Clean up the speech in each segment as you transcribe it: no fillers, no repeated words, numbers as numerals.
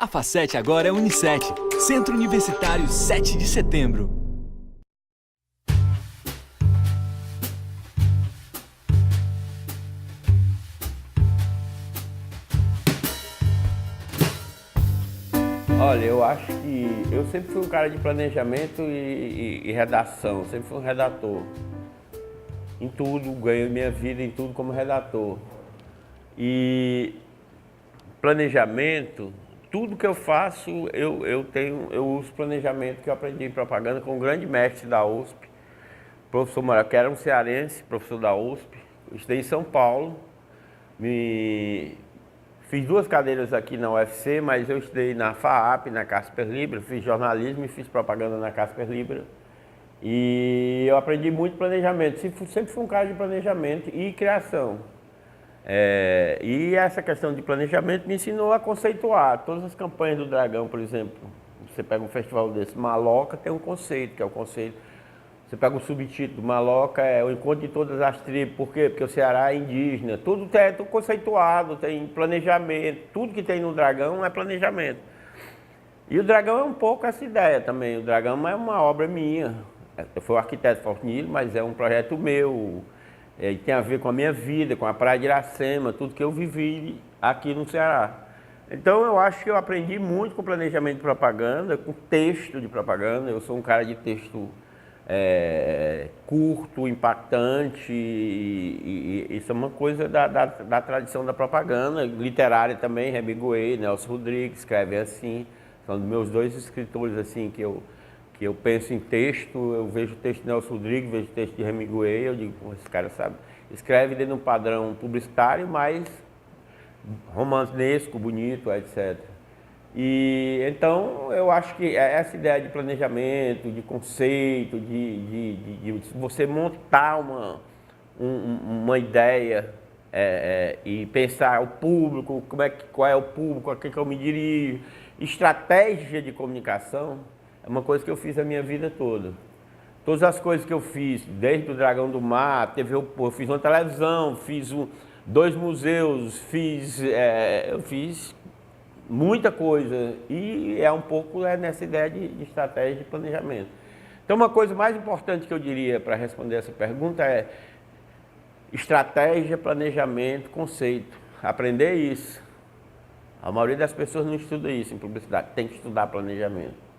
A Facete agora é Unicet, Centro Universitário 7 de Setembro. Olha, eu acho que eu sempre fui um cara de planejamento e redação, sempre fui um redator. Em tudo, ganho minha vida em tudo como redator. E planejamento, tudo que eu faço, eu uso planejamento que eu aprendi em propaganda com um grande mestre da USP, professor Moraes, que era um cearense, professor da USP. Eu estudei em São Paulo, fiz 2 cadeiras aqui na UFC, mas eu estudei na FAAP, na Casper Libra, fiz jornalismo e fiz propaganda na Casper Libra. E eu aprendi muito planejamento, sempre fui um cara de planejamento e criação. E essa questão de planejamento me ensinou a conceituar. Todas as campanhas do Dragão, por exemplo, você pega um festival desse, Maloca tem um conceito, que é o conceito. Você pega o subtítulo, Maloca é o encontro de todas as tribos. Por quê? Porque o Ceará é indígena. Tudo é tudo conceituado, tem planejamento. Tudo que tem no Dragão é planejamento. E o Dragão é um pouco essa ideia também. O Dragão é uma obra minha. Eu fui o arquiteto Fornilho, mas é um projeto meu. E tem a ver com a minha vida, com a Praia de Iracema, tudo que eu vivi aqui no Ceará. Então eu acho que eu aprendi muito com planejamento de propaganda, com texto de propaganda. Eu sou um cara de texto curto, impactante, e isso é uma coisa da tradição da propaganda, literária também. Hemingway, Nelson Rodrigues escrevem assim. São dos meus 2 escritores assim que eu penso em texto. Eu vejo o texto de Nelson Rodrigues, vejo o texto de Hemingway, eu digo, esse cara sabe, escreve dentro de um padrão publicitário, mas romanesco, bonito, etc. E então eu acho que essa ideia de planejamento, de conceito, de você montar uma ideia e pensar o público, qual é o público, a quem que eu me dirijo, estratégia de comunicação. É uma coisa que eu fiz a minha vida toda. Todas as coisas que eu fiz, desde o Dragão do Mar, eu fiz uma televisão, fiz 2 museus, eu fiz muita coisa. E é um pouco nessa ideia de estratégia de planejamento. Então, uma coisa mais importante que eu diria para responder essa pergunta é estratégia, planejamento, conceito. Aprender isso. A maioria das pessoas não estuda isso em publicidade, tem que estudar planejamento.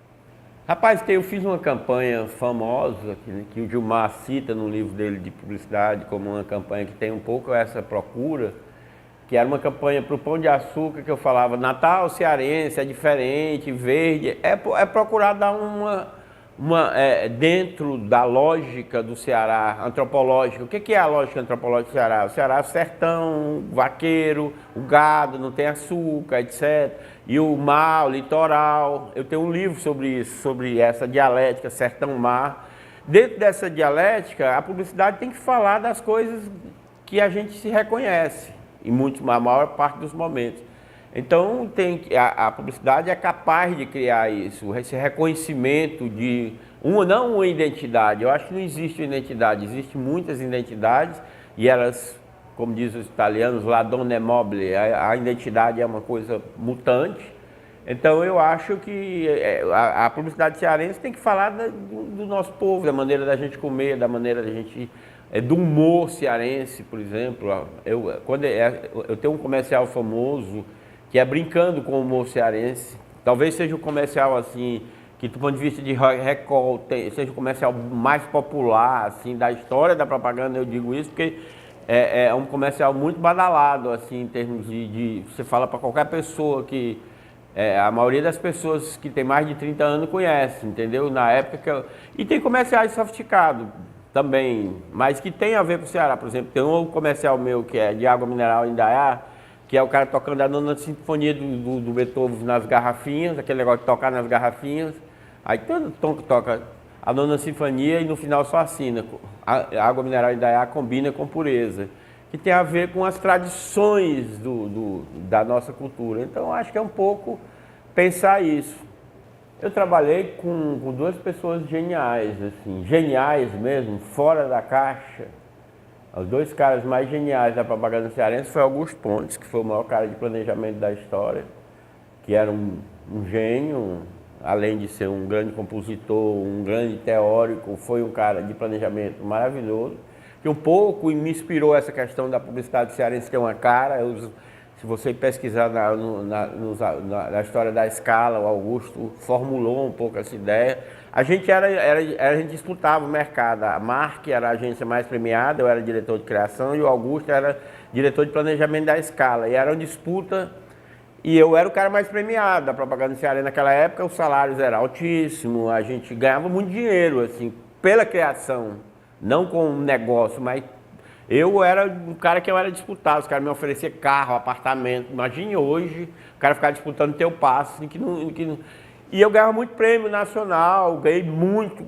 Rapaz, eu fiz uma campanha famosa, que o Gilmar cita no livro dele de publicidade, como uma campanha que tem um pouco essa procura, que era uma campanha para o Pão de Açúcar, que eu falava, Natal cearense, é diferente, verde, é procurar dar dentro da lógica do Ceará, antropológica. O que é a lógica antropológica do Ceará? O Ceará é sertão, vaqueiro, o gado, não tem açúcar, etc. E o mar, o litoral. Eu tenho um livro sobre isso, sobre essa dialética sertão-mar. Dentro dessa dialética, a publicidade tem que falar das coisas que a gente se reconhece, a maior parte dos momentos. Então, a publicidade é capaz de criar isso, esse reconhecimento de não uma identidade. Eu acho que não existe uma identidade, existem muitas identidades e elas, como dizem os italianos, la donna è mobile, a identidade é uma coisa mutante. Então, eu acho que a publicidade cearense tem que falar do nosso povo, da maneira da gente comer, da maneira da gente... do humor cearense, por exemplo. Eu tenho um comercial famoso que é brincando com o humor cearense. Talvez seja um comercial assim, que do ponto de vista de recall, seja o comercial mais popular assim, da história da propaganda. Eu digo isso porque é um comercial muito badalado, assim, em termos você fala para qualquer pessoa que... a maioria das pessoas que tem mais de 30 anos conhece, entendeu? Na época e tem comerciais sofisticados também, mas que tem a ver com o Ceará. Por exemplo, tem um comercial meu que é de água mineral em Indaiá, que é o cara tocando a nona sinfonia do Beethoven nas garrafinhas, aquele negócio de tocar nas garrafinhas. Aí todo tom que toca a nona sinfonia e no final só assina. A água mineral em Indaiá combina com pureza, que tem a ver com as tradições da nossa cultura. Então, acho que é um pouco pensar isso. Eu trabalhei com 2 pessoas geniais, assim, geniais mesmo, fora da caixa. Os 2 caras mais geniais da propaganda cearense foi Augusto Pontes, que foi o maior cara de planejamento da história, que era um um gênio, além de ser um grande compositor, um grande teórico, foi um cara de planejamento maravilhoso, que um pouco me inspirou essa questão da publicidade cearense ter uma cara. Se você pesquisar na história da Scala, o Augusto formulou um pouco essa ideia. A gente disputava o mercado. A Marc era a agência mais premiada, eu era diretor de criação e o Augusto era diretor de planejamento da Scala. E era uma disputa, e eu era o cara mais premiado da propaganda cearense naquela época. Os salários eram altíssimos, a gente ganhava muito dinheiro, assim, pela criação, não com negócio, mas eu era um cara que eu era disputado. Os caras me ofereciam carro, apartamento. Imagine hoje o cara ficar disputando teu passo, assim, E eu ganhava muito prêmio nacional, ganhei muito.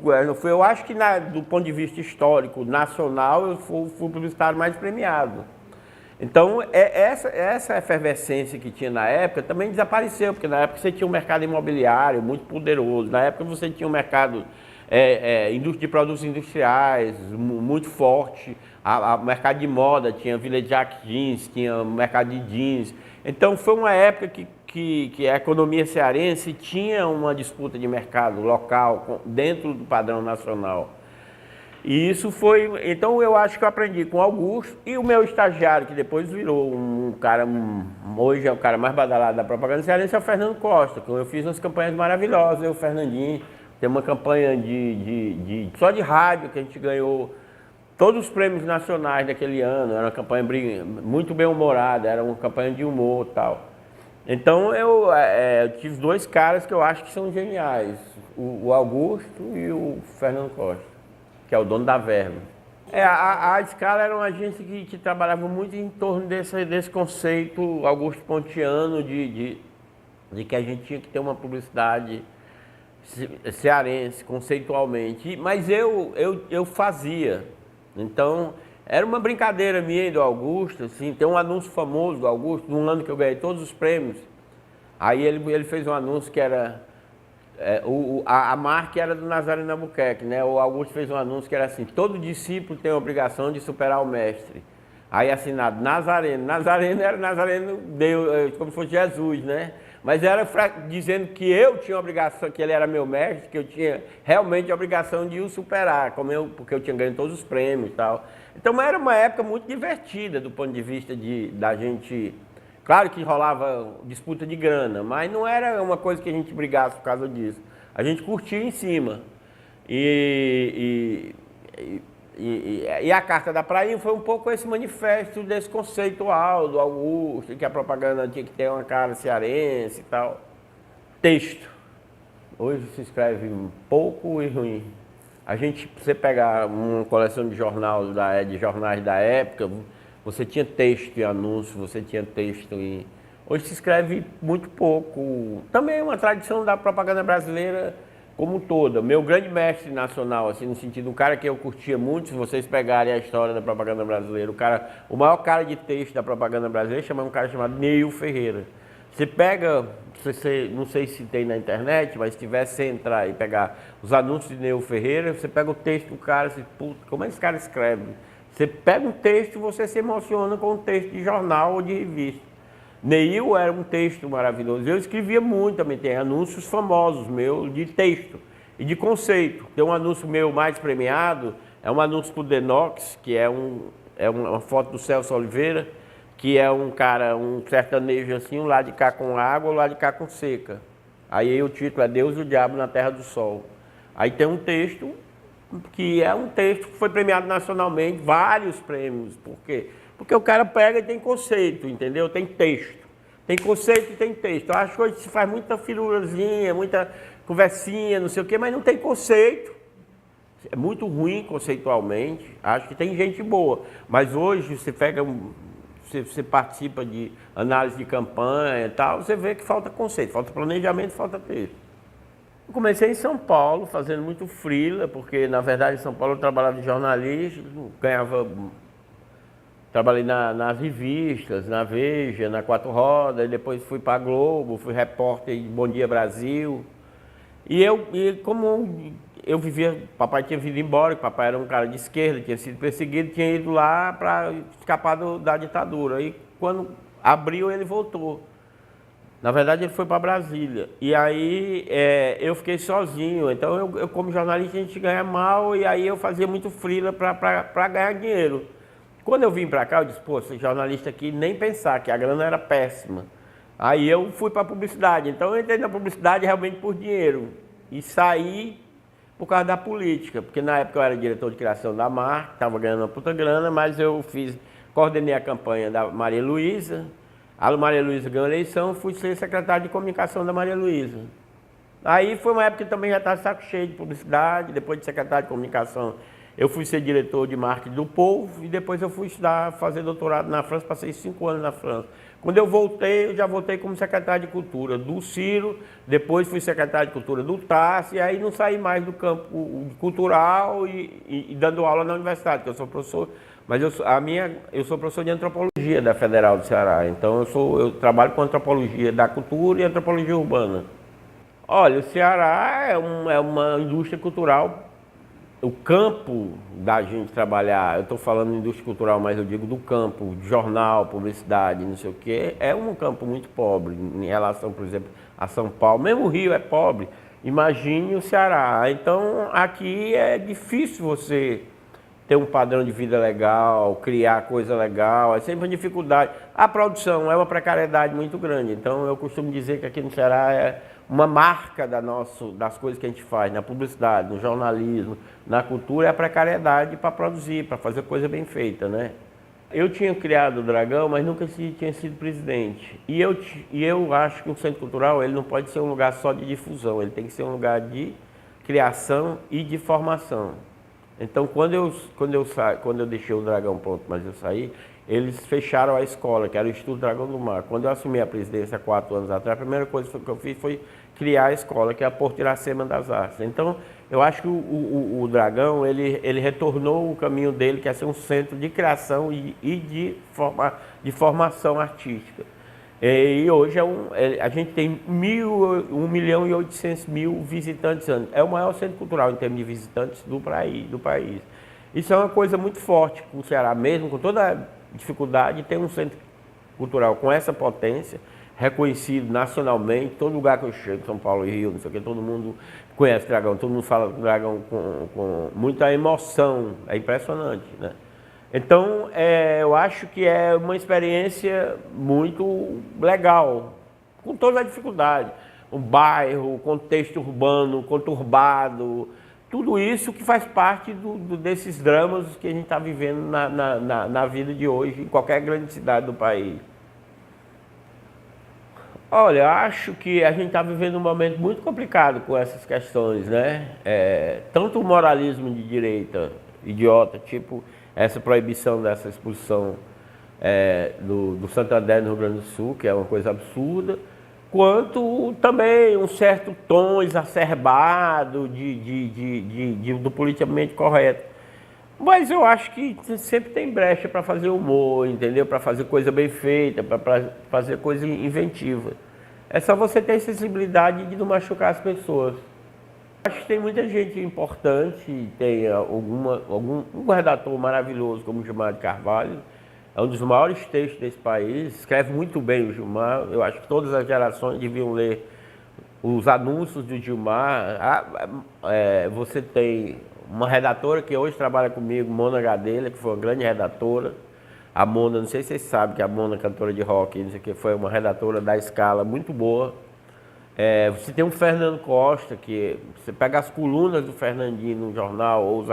Eu acho que do ponto de vista histórico, nacional, eu fui o publicitário mais premiado. Então, essa efervescência que tinha na época também desapareceu, porque na época você tinha um mercado imobiliário muito poderoso, na época você tinha um mercado de produtos industriais muito forte, o mercado de moda, tinha Village Jack Jeans, tinha o mercado de jeans. Então, foi uma época que a economia cearense tinha uma disputa de mercado local dentro do padrão nacional. E isso foi... Então eu acho que eu aprendi com o Augusto e o meu estagiário, que depois virou um cara... Hoje é o cara mais badalado da propaganda cearense, é o Fernando Costa. Eu fiz umas campanhas maravilhosas, eu e o Fernandinho. Tem uma campanha só de rádio que a gente ganhou todos os prêmios nacionais daquele ano. Era uma campanha muito bem-humorada, era uma campanha de humor e tal. Então eu tive dois caras que eu acho que são geniais. O Augusto e o Fernando Costa, que é o dono da Verba. A Scala era uma agência que trabalhava muito em torno desse conceito Augusto Pontiano de que a gente tinha que ter uma publicidade cearense, conceitualmente. Mas eu fazia. Então, era uma brincadeira minha e do Augusto, assim. Tem um anúncio famoso do Augusto, num ano que eu ganhei todos os prêmios. Aí ele fez um anúncio que era... a marca era do Nazareno Albuquerque, né? O Augusto fez um anúncio que era assim: todo discípulo tem a obrigação de superar o mestre. Aí assinado Nazareno. Nazareno era Nazareno, Deus, como se fosse Jesus, né? Mas era dizendo que eu tinha a obrigação, que ele era meu mestre, que eu tinha realmente a obrigação de o superar, porque eu tinha ganho todos os prêmios e tal. Então era uma época muito divertida do ponto de vista da gente. Claro que rolava disputa de grana, mas não era uma coisa que a gente brigasse por causa disso. A gente curtia em cima. E a Carta da Prainha foi um pouco esse manifesto desse conceitual do Augusto, que a propaganda tinha que ter uma cara cearense e tal. Texto. Hoje se escreve pouco e ruim. Você pegar uma coleção de jornais da época, você tinha texto em anúncio, você tinha texto em... Hoje se escreve muito pouco. Também é uma tradição da propaganda brasileira como toda. Meu grande mestre nacional, assim, no sentido, um cara que eu curtia muito, se vocês pegarem a história da propaganda brasileira, o maior cara de texto da propaganda brasileira um cara chamado Neil Ferreira. Você pega, não sei se tem na internet, mas se tivesse entrar e pegar os anúncios de Neil Ferreira, você pega o texto do cara, assim, puta, como é que esse cara escreve? Você pega um texto e você se emociona com um texto de jornal ou de revista. Neil era um texto maravilhoso. Eu escrevia muito também, tem anúncios famosos meus de texto e de conceito. Tem um anúncio meu mais premiado, é um anúncio para o Denox, que é uma foto do Celso Oliveira, que é um cara, um sertanejo assim, um lado de cá com água, um lado de cá com seca. Aí o título é Deus e o Diabo na Terra do Sol. Aí tem um texto que é um texto que foi premiado nacionalmente, vários prêmios. Por quê? Porque o cara pega e tem conceito, entendeu? Tem texto. Tem conceito e tem texto. Eu acho que hoje se faz muita firulazinha, muita conversinha, não sei o quê, mas não tem conceito. É muito ruim conceitualmente. Acho que tem gente boa. Mas hoje você participa de análise de campanha e tal, você vê que falta conceito, falta planejamento, falta texto. Eu comecei em São Paulo, fazendo muito freela, porque na verdade em São Paulo eu trabalhava de jornalista, trabalhei nas revistas, na Veja, na Quatro Rodas, depois fui para a Globo, fui repórter de Bom Dia Brasil. Como eu vivia, papai tinha vindo embora, papai era um cara de esquerda, tinha sido perseguido, tinha ido lá para escapar da ditadura. Aí quando abriu ele voltou. Na verdade, ele foi para Brasília. E aí eu fiquei sozinho. Então, eu como jornalista, a gente ganha mal e aí eu fazia muito freela para ganhar dinheiro. Quando eu vim para cá, eu disse, pô, ser jornalista aqui, nem pensar, que a grana era péssima. Aí eu fui para a publicidade. Então, eu entrei na publicidade realmente por dinheiro. E saí por causa da política. Porque na época eu era diretor de criação da marca, estava ganhando uma puta grana, mas eu coordenei a campanha da Maria Luísa. A Maria Luísa ganhou a eleição, fui ser secretário de comunicação da Maria Luísa. Aí foi uma época que também já estava saco cheio de publicidade, depois de secretário de comunicação, eu fui ser diretor de marketing do Povo e depois eu fui estudar, fazer doutorado na França, passei 5 anos na França. Quando eu voltei, eu já voltei como secretário de cultura do Ciro, depois fui secretário de cultura do Tassi, e aí não saí mais do campo cultural e dando aula na universidade, porque eu sou professor. Mas eu sou professor de antropologia da Federal do Ceará, então eu trabalho com antropologia da cultura e antropologia urbana. Olha, o Ceará é uma indústria cultural, o campo da gente trabalhar, eu estou falando de indústria cultural, mas eu digo do campo, jornal, publicidade, não sei o quê, é um campo muito pobre em relação, por exemplo, a São Paulo. Mesmo o Rio é pobre, imagine o Ceará. Então aqui é difícil você ter um padrão de vida legal, criar coisa legal, é sempre uma dificuldade. A produção é uma precariedade muito grande, então eu costumo dizer que aqui no Ceará é uma marca das coisas que a gente faz, na publicidade, no jornalismo, na cultura, é a precariedade para produzir, para fazer coisa bem feita, né? Eu tinha criado o Dragão, mas nunca tinha sido presidente. E eu acho que um centro cultural ele não pode ser um lugar só de difusão, ele tem que ser um lugar de criação e de formação. Então, quando eu deixei o Dragão pronto, mas eu saí, eles fecharam a escola, que era o Instituto Dragão do Mar. Quando eu assumi a presidência há 4 anos atrás, a primeira coisa que eu fiz foi criar a escola, que é a Porto Iracema das Artes. Então, eu acho que o Dragão, ele retornou o caminho dele, que é ser um centro de criação e de formação artística. E hoje a gente tem 1.800.000 visitantes anos. É o maior centro cultural em termos de visitantes do país. Isso é uma coisa muito forte para o Ceará, mesmo com toda a dificuldade, ter um centro cultural com essa potência, reconhecido nacionalmente. Todo lugar que eu chego, São Paulo e Rio, não sei o que, todo mundo conhece o Dragão, todo mundo fala do Dragão com muita emoção. É impressionante, né? Então, eu acho que é uma experiência muito legal, com toda a dificuldade. O bairro, o contexto urbano, conturbado, tudo isso que faz parte desses dramas que a gente está vivendo na vida de hoje, em qualquer grande cidade do país. Olha, eu acho que a gente está vivendo um momento muito complicado com essas questões, né? Tanto o moralismo de direita, idiota, tipo essa proibição dessa expulsão do Santander no Rio Grande do Sul, que é uma coisa absurda, quanto também um certo tom exacerbado do politicamente correto. Mas eu acho que sempre tem brecha para fazer humor, entendeu? Para fazer coisa bem feita, para fazer coisa inventiva. É só você ter sensibilidade de não machucar as pessoas. Acho que tem muita gente importante, tem um redator maravilhoso como o Gilmar de Carvalho, é um dos maiores textos desse país, escreve muito bem o Gilmar. Eu acho que todas as gerações deviam ler os anúncios do Gilmar. Você tem uma redatora que hoje trabalha comigo, Mona Gadelha, que foi uma grande redatora. A Mona, não sei se vocês sabem que a Mona, cantora de rock, não sei o que, foi uma redatora da Escala muito boa. Você tem o Fernando Costa, que você pega as colunas do Fernandinho no jornal, ou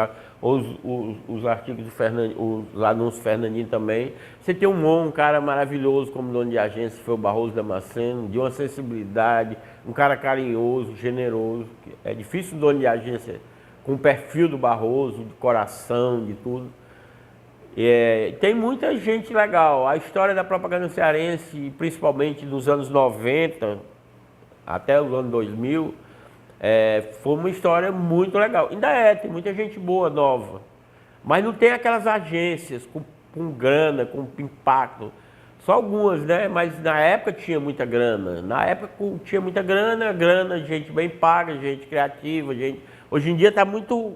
os artigos do Fernandinho, os anúncios do Fernandinho também. Você tem um cara maravilhoso como dono de agência, que foi o Barroso Damasceno, de uma sensibilidade, um cara carinhoso, generoso. É difícil dono de agência com o perfil do Barroso, de coração, de tudo. Tem muita gente legal. A história da propaganda cearense, principalmente dos anos 90, até o ano 2000, foi uma história muito legal. Ainda tem muita gente boa, nova. Mas não tem aquelas agências com grana, com impacto. Só algumas, né? Mas na época tinha muita grana. Na época tinha muita grana, gente bem paga, gente criativa, gente... Hoje em dia está muito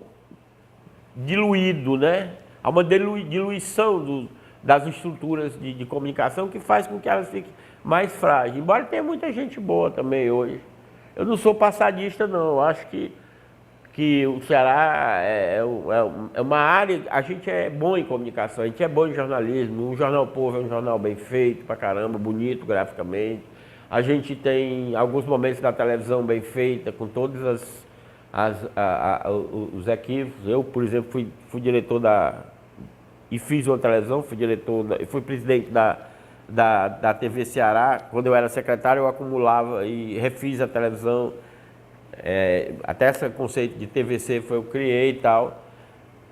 diluído, né? Há uma diluição das estruturas de comunicação que faz com que elas fiquem mais frágil. Embora tenha muita gente boa também hoje. Eu não sou passadista, não. Eu acho que o Ceará é uma área... A gente é bom em comunicação, a gente é bom em jornalismo. O Jornal Povo é um jornal bem feito pra caramba, bonito graficamente. A gente tem alguns momentos da televisão bem feita, com todos os equívocos. Eu, por exemplo, fui diretor e fiz uma televisão, fui presidente da TV Ceará. Quando eu era secretário, eu acumulava e refiz a televisão. Até esse conceito de TVC foi eu criei e tal.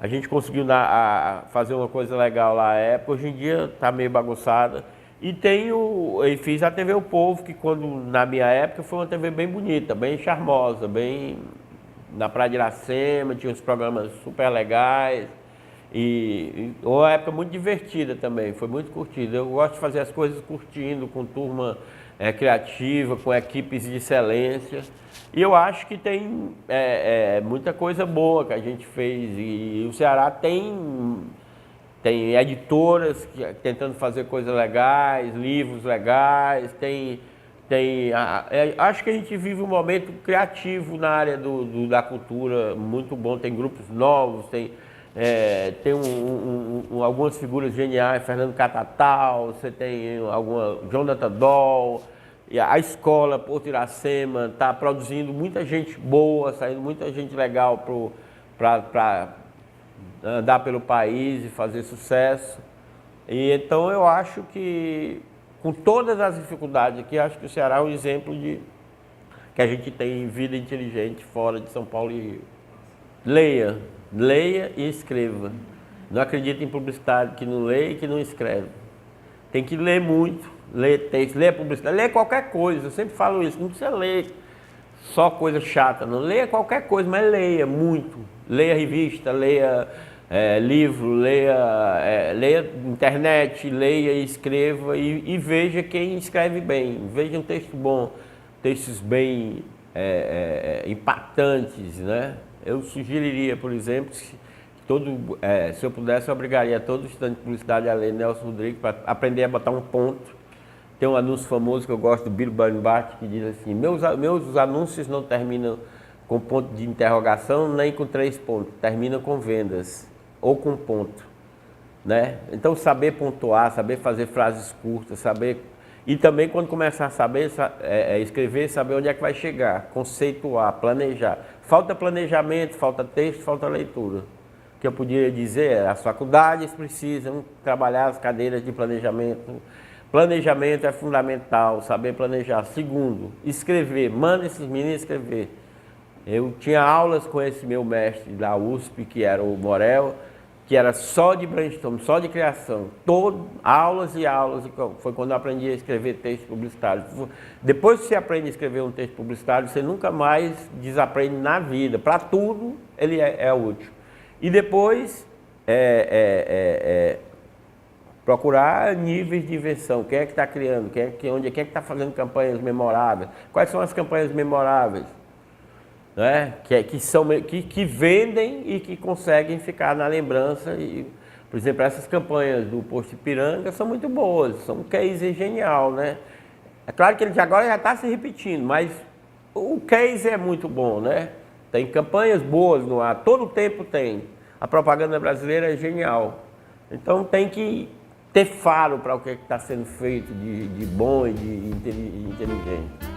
A gente conseguiu fazer uma coisa legal lá na época. Hoje em dia está meio bagunçada. E fiz a TV O Povo, que na minha época foi uma TV bem bonita, bem charmosa, bem na Praia de Iracema, tinha uns programas super legais. E uma época muito divertida também, foi muito curtida. Eu gosto de fazer as coisas curtindo, com turma criativa, com equipes de excelência. E eu acho que tem muita coisa boa que a gente fez. E o Ceará tem editoras tentando fazer coisas legais, livros legais, acho que a gente vive um momento criativo na área da cultura muito bom, tem grupos novos, tem algumas figuras geniais, Fernando Catatal, você tem Jonathan Doll, e a escola Porto Iracema está produzindo muita gente boa, saindo muita gente legal para andar pelo país e fazer sucesso. E então eu acho que, com todas as dificuldades aqui, acho que o Ceará é um exemplo que a gente tem vida inteligente fora de São Paulo e Rio. Leia e escreva. Não acredite em publicidade que não lê e que não escreve. Tem que ler muito, ler texto, ler publicidade, ler qualquer coisa. Eu sempre falo isso, não precisa ler só coisa chata, não. Leia qualquer coisa, mas leia muito. Leia revista, leia livro, leia internet, leia e escreva e veja quem escreve bem. Veja um texto bom, textos bem impactantes, né? Eu sugeriria, por exemplo, se eu pudesse, eu obrigaria todo estudante de publicidade a ler Nelson Rodrigues para aprender a botar um ponto. Tem um anúncio famoso que eu gosto do Bill Bernbach que diz assim: meus anúncios não terminam com ponto de interrogação nem com 3 pontos, terminam com vendas ou com ponto, né? Então saber pontuar, saber fazer frases curtas, e também quando começar a saber escrever, saber onde é que vai chegar, conceituar, planejar. Falta planejamento, falta texto, falta leitura. O que eu poderia dizer as faculdades precisam trabalhar as cadeiras de planejamento. Planejamento é fundamental, saber planejar. Segundo, escrever, manda esses meninos escrever. Eu tinha aulas com esse meu mestre da USP, que era o Morel, que era só de brainstorm, só de criação. Aulas e aulas, foi quando eu aprendi a escrever texto publicitário. Depois que você aprende a escrever um texto publicitário, você nunca mais desaprende na vida. Para tudo, ele é útil. E depois, procurar níveis de invenção. Quem é que está criando? Quem é que está fazendo campanhas memoráveis? Quais são as campanhas memoráveis? Né? Que vendem e que conseguem ficar na lembrança. Por exemplo, essas campanhas do Posto Ipiranga são muito boas, são um case genial, né? É claro que ele agora já está se repetindo, mas o case é muito bom, né? Tem campanhas boas no ar, todo o tempo tem. A propaganda brasileira é genial. Então tem que ter faro para o que está sendo feito de bom e de inteligente.